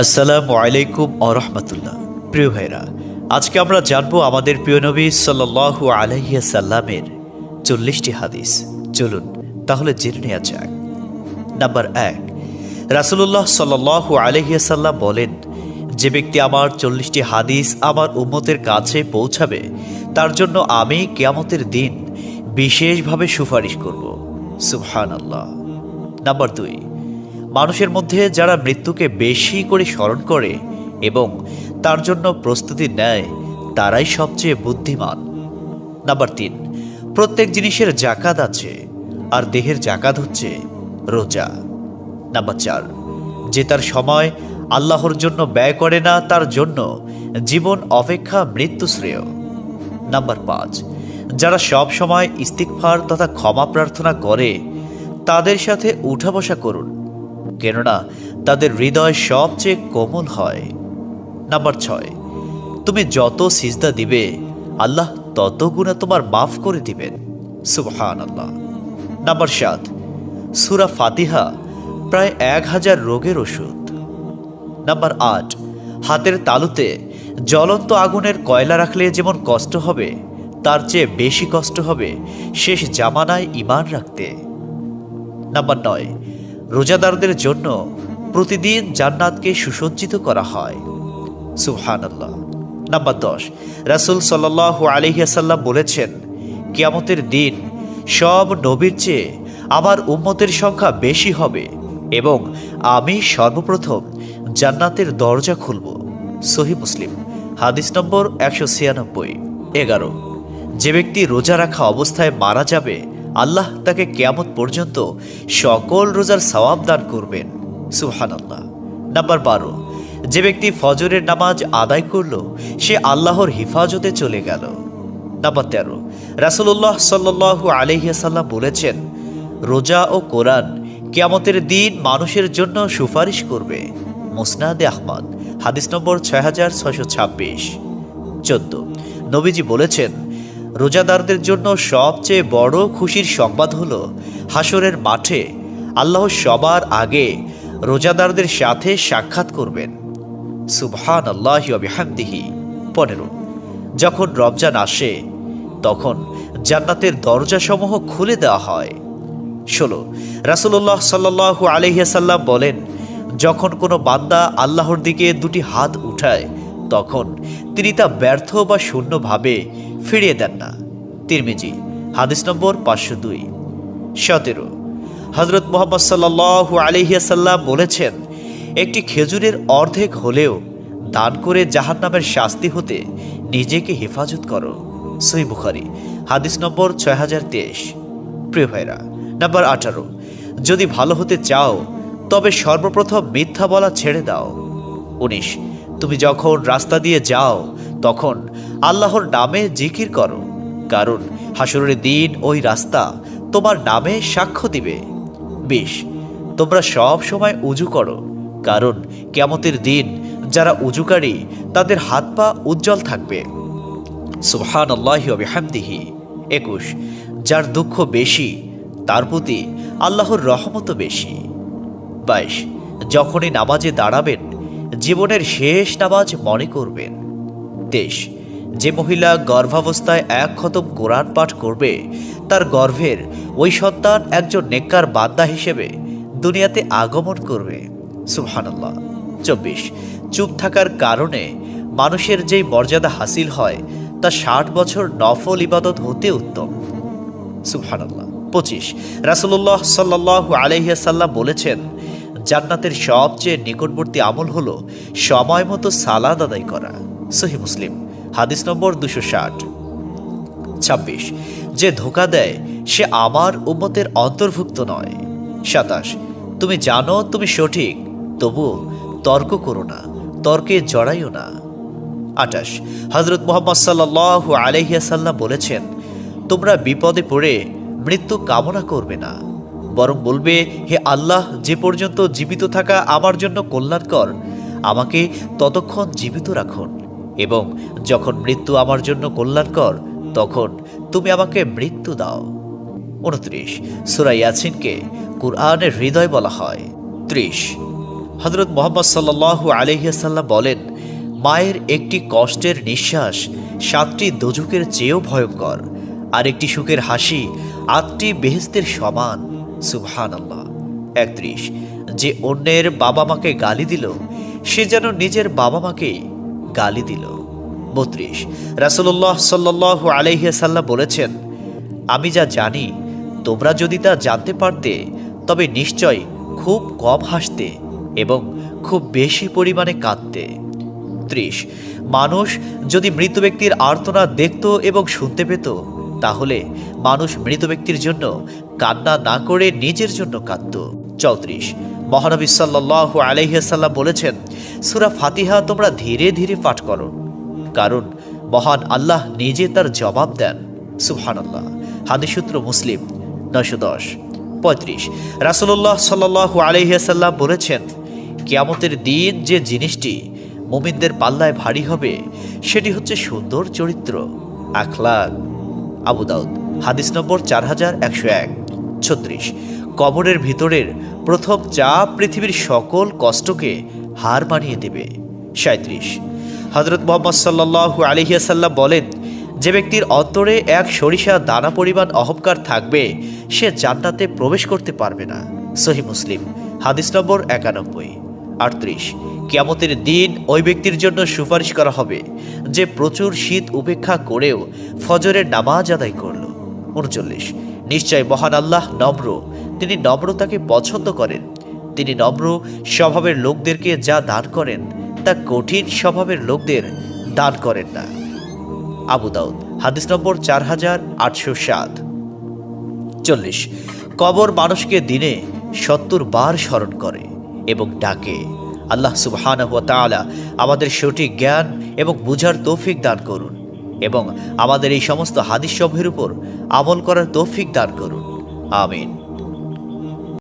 আসসালামু আলাইকুম আরহামাতুল্লাহ। প্রিয় ভাইরা, আজকে আমরা জানবো আমাদের প্রিয় নবী সাল্লাল্লাহু আলাইহি সাল্লামের 40টি হাদিস। চলুন তাহলে জেনে নেওয়া যাক। নাম্বার 1, রাসূলুল্লাহ সাল্লাল্লাহু আলাইহি সাল্লাম বলেন, যে ব্যক্তি আমার 40টি হাদিস আমার উম্মতের কাছে পৌঁছাবে তার জন্য আমি কিয়ামতের দিন বিশেষভাবে সুপারিশ করব। সুবহানাল্লাহ। নাম্বার 2, মানুষের মধ্যে যারা মৃত্যুকে বেশি করে স্মরণ করে এবং তার জন্য প্রস্তুতি নেয় তারাই সবচেয়ে বুদ্ধিমান। নাম্বার 3, প্রত্যেক জিনিসের জাকাত আছে, আর দেহের জাকাত হচ্ছে রোজা। নাম্বার 4, যে তার সময় আল্লাহর জন্য ব্যয় করে না তার জন্য জীবন অপেক্ষা মৃত্যু শ্রেয়। নাম্বার 5, যারা সব সময় ইস্তিগফার তথা ক্ষমা প্রার্থনা করে তাদের সাথে উঠা বসা করুন, কেননা তাদের হৃদয় সবচেয়ে কোমল হয়। নাম্বার 6, তুমি যত সিজদা দিবে আল্লাহ তত গুণা তোমার মাফ করে দিবেন। সুবহানাল্লাহ। নাম্বার 7, সূরা ফাতিহা প্রায় 1000 রোগের ওষুধ। নাম্বার 8, হাতের তালুতে জ্বলন্ত আগুনের কয়লা রাখলে যেমন কষ্ট হবে তার চেয়ে বেশি কষ্ট হবে শেষ জামানায় ঈমান রাখতে। নাম্বার 9, রোজাদারদের জন্য প্রতিদিন জান্নাতকে সুসজ্জিত করা হয়। সুবহানাল্লাহ। নাম্বার 10, রাসূল সাল্লাল্লাহু আলাইহি ওয়াসাল্লাম বলেছেন, কিয়ামতের দিন সব নবীর চেয়ে আমার উম্মতের সংখ্যা বেশি হবে এবং আমি সর্বপ্রথম জান্নাতের দরজা খুলব। সহিহ মুসলিম, হাদিস নম্বর 196। 11, যে ব্যক্তি রোজা রাখা অবস্থায় মারা যাবে আল্লাহ তাকে কিয়ামত পর্যন্ত সকল রোজার সওয়াব দান করবেন। সুবহানাল্লাহ। নাম্বার 12, যে ব্যক্তি ফজরের নামাজ আদায় করল সে আল্লাহর হিফাজতে চলে গেল। নাম্বার 13, রাসূলুল্লাহ সাল্লাল্লাহু আলাইহি ওয়াসাল্লাম বলেছেন, রোজা ও কোরআন কিয়ামতের দিন মানুষের জন্য সুপারিশ করবে। মুসনাদে আহমদ, হাদিস নম্বর 6626। 14, নবীজি বলেছেন, রোজাদারদের জন্য সবচেয়ে বড় খুশির সংবাদ হলো হাসরের মাঠে আল্লাহ সবার আগে রোজাদারদের সাথে সাক্ষাৎ করবেন। সুবহানাল্লাহি ওয়া বিহামদিহি। 15, যখন রমজান আসে তখন জান্নাতের দরজাসমূহ খুলে দেওয়া হয়। 16, রাসূলুল্লাহ সাল্লাল্লাহু আলাইহি ওয়াসাল্লাম বলেন, যখন কোনো বান্দা আল্লাহর দিকে দুটি হাত উঠায় তখন তিনি তা ব্যর্থ বা শূন্যভাবে ফিরিয়ে দেন না। তিরমিজি, হাদিস নম্বর 502। 17, হযরত মুহাম্মদ সাল্লাল্লাহু আলাইহি ওয়াসাল্লাম বলেছেন, একটি খেজুরের অর্ধেক হলেও দান করে জাহান্নামের শাস্তি হতে নিজেকে হেফাজত করো। সহিহ বুখারী, হাদিস নম্বর 6023। প্রিয় ভাইরা, নাম্বার 18, যদি ভালো হতে চাও তবে সর্বপ্রথম মিথ্যা বলা ছেড়ে দাও। 19, তুমি যখন রাস্তা দিয়ে যাও তখন আল্লাহর নামে জিকির করো, কারণ হাসরের দিন ওই রাস্তা তোমার নামে সাক্ষ্য দিবে। 20, তোমরা সব সময় উজু করো, কারণ কিয়ামতের দিন যারা উজুকারী তাদের হাত পা উজ্জ্বল থাকবে। সুবহানাল্লাহি ওয়া বিহামদিহি। 21, যার দুঃখ বেশি তার প্রতি আল্লাহর রহমতও বেশি। 22, যখনই নামাজে দাঁড়াবেন জীবনের শেষ নামাজ মনে করবেন। 23, যে মহিলা গর্ভাবস্থায় 1 খতম কোরআন পাঠ করবে তার গর্ভের ওই সন্তান একজন নেককার বান্দা হিসেবে দুনিয়াতে আগমন করবে। সুবহানাল্লাহ। 24, চুপ থাকার কারণে মানুষের যেই মর্যাদা হাসিল হয় তা 60 বছর নফল ইবাদত হতে উত্তম। সুবহানাল্লাহ। 25, রাসূলুল্লাহ সাল্লাল্লাহু আলাইহি ওয়াসাল্লাম বলেছেন, জান্নাতের সবচেয়ে নিকটবর্তী আমল হলো সময় মতো সালাত আদায় করা। সহিহ মুসলিম, হাদিস নম্বর 260। 26, যে ধোঁকা দেয় সে আমার উম্মতের অন্তর্ভুক্ত নয়। 27, তুমি জানো তুমি সঠিক তবু তর্ক করো না, তর্কে জড়াইও না। 28, হযরত মুহাম্মদ সাল্লাল্লাহু আলাইহি ওয়াসাল্লাম বলেছেন, তোমরা বিপদে পড়ে মৃত্যু কামনা করবে না, বরং বলবে, হে আল্লাহ, যে পর্যন্ত জীবিত থাকা আমার জন্য কল্যাণকর আমাকে ততক্ষণ জীবিত রাখুন, এবং যখন মৃত্যু আমার জন্য কল্যাণকর তখন তুমি আমাকে মৃত্যু দাও। 29, সূরা ইয়াসিনকে কুরআনের হৃদয় বলা হয়। 30, হযরত মুহাম্মদ সাল্লাল্লাহু আলাইহি ওয়াসাল্লাম বলেন, মায়ের একটি কষ্টের নিঃশ্বাস 7টি দোজখের চেয়েও ভয়ঙ্কর, আর একটি সুখের হাসি 8টি বেহেশতের সমান। সুবহানাল্লাহ। 31, যে অন্যের বাবা মাকে গালি দিল, সে যেন নিজের বাবা মাকেই গালি দিল। 32, রাসূলুল্লাহ সাল্লাল্লাহু আলাইহি ওয়াসাল্লাম বলেছেন, আমি যা জানি তোমরা যদি তা জানতে পারতে তবে নিশ্চয় খুব কম হাসতে এবং খুব বেশি পরিমাণে কাঁদতে। 30, মানুষ যদি মৃত ব্যক্তির আর্তনাদ দেখত এবং শুনতে পেত, তাহলে মানুষ মৃত ব্যক্তির জন্য কান্না না করে নিজের জন্য কাঁদত। 34, মহানবী সাল্লাল্লাহু আলাইহি ওয়াসাল্লাম বলেছেন, সূরা ফাতিহা তোমরা ধীরে ধীরে পাঠ করো, কারণ মহান আল্লাহ নিজে তার জবাব দেন। সুবহানাল্লাহ। হাদিস সূত্র মুসলিম 910। 35, রাসূলুল্লাহ সাল্লাল্লাহু আলাইহি ওয়াসাল্লাম বলেছেন, কিয়ামতের দিন যে জিনিসটি মুমিনদের পাল্লায় ভারী হবে সেটি হচ্ছে সুন্দর চরিত্র, আখলাক। আবু দাউদ, হাদিস নম্বর 4101। 36, কবরের ভিতরের প্রথম চাপ পৃথিবীর সকল কষ্টকে হার মানিয়ে দেবে। 37, হযরত মুহাম্মদ সাল্লাল্লাহু আলাইহি ওয়াসাল্লাম বলেন, যে ব্যক্তির অন্তরে এক সরিষা দানা পরিমাণ অহংকার থাকবে সে জান্নাতে প্রবেশ করতে পারবে না। সহিহ মুসলিম, হাদিস নম্বর 91। 38, কিয়ামতের দিন ওই ব্যক্তির জন্য সুপারিশ করা হবে যে প্রচুর শীত উপেক্ষা করেও ফজরের নামাজ আদায় করল। 39, নিশ্চয় মহান আল্লাহ নম্র, তিনি নম্রতাকে পছন্দ করেন। তিনি নম্র স্বভাবের লোকদেরকে যা দান করেন তা কঠিন স্বভাবের লোকদের দান করেন না। আবু দাউদ, হাদিস নম্বর 4807। 40, কবর মানুষকে দিনে 70 বার স্মরণ করে এবং ডাকে। আল্লাহ সুবহানাহু ওয়া তাআলা আমাদের সঠিক জ্ঞান এবং বুঝার তৌফিক দান করুন এবং আমাদের এই সমস্ত হাদিস সমূহের উপর আমল করার তৌফিক দান করুন। আমিন।